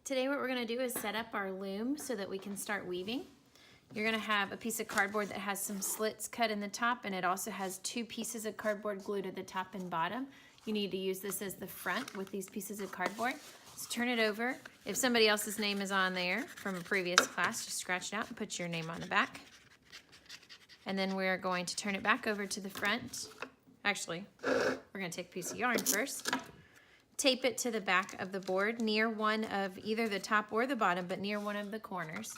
Today what we're going to do is set up our loom so that we can start weaving. You're going to have a piece of cardboard that has some slits cut in the top, and it also has 2 pieces of cardboard glued to the top and bottom. You need to use this as the front with these pieces of cardboard. So turn it over. If somebody else's name is on there from a previous class, just scratch it out and put your name on the back. And then we're going to turn it back over to the front. Actually, we're going to take a piece of yarn first. Tape it to the back of the board near one of either the top or the bottom, but near one of the corners.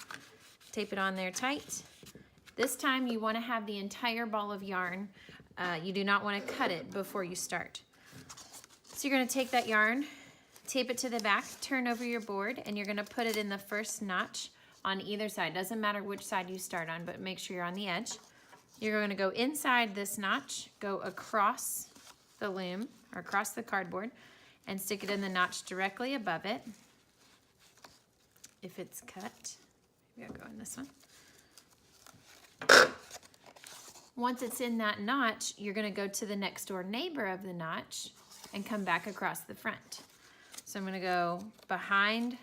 Tape it on there tight. This time you want to have the entire ball of yarn. You do not want to cut it before you start. So you're going to take that yarn, tape it to the back, turn over your board, and you're going to put it in the first notch on either side. Doesn't matter which side you start on, but make sure you're on the edge. You're going to go inside this notch, go across the loom or across the cardboard, and stick it in the notch directly above it. If it's cut, maybe I'll go in this one. Once it's in that notch, you're going to go to the next door neighbor of the notch and come back across the front. So I'm going to go behind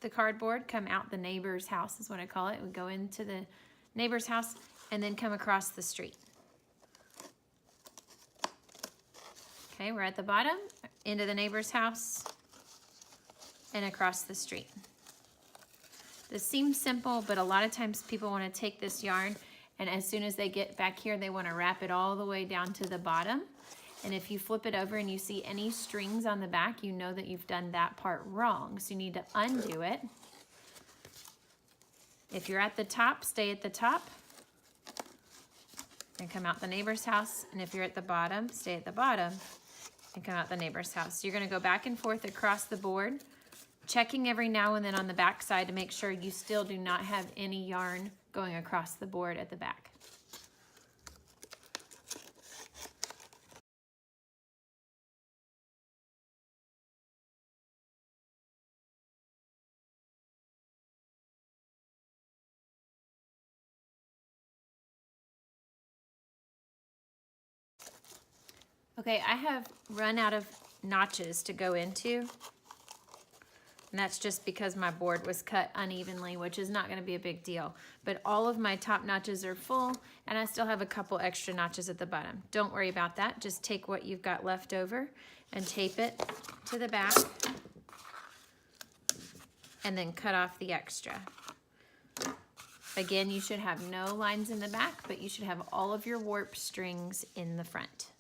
the cardboard, come out the neighbor's house is what I call it. We go into the neighbor's house and then come across the street. Okay, we're at the bottom, into the neighbor's house, and across the street. This seems simple, but a lot of times people want to take this yarn, and as soon as they get back here, they want to wrap it all the way down to the bottom. And if you flip it over and you see any strings on the back, you know that you've done that part wrong. So you need to undo it. If you're at the top, stay at the top and come out the neighbor's house. And if you're at the bottom, stay at the bottom and come out the neighbor's house. So you're going to go back and forth across the board, checking every now and then on the back side to make sure you still do not have any yarn going across the board at the back. Okay, I have run out of notches to go into, and that's just because my board was cut unevenly, which is not going to be a big deal. But all of my top notches are full, and I still have a couple extra notches at the bottom. Don't worry about that. Just take what you've got left over and tape it to the back, and then cut off the extra. Again, you should have no lines in the back, but you should have all of your warp strings in the front.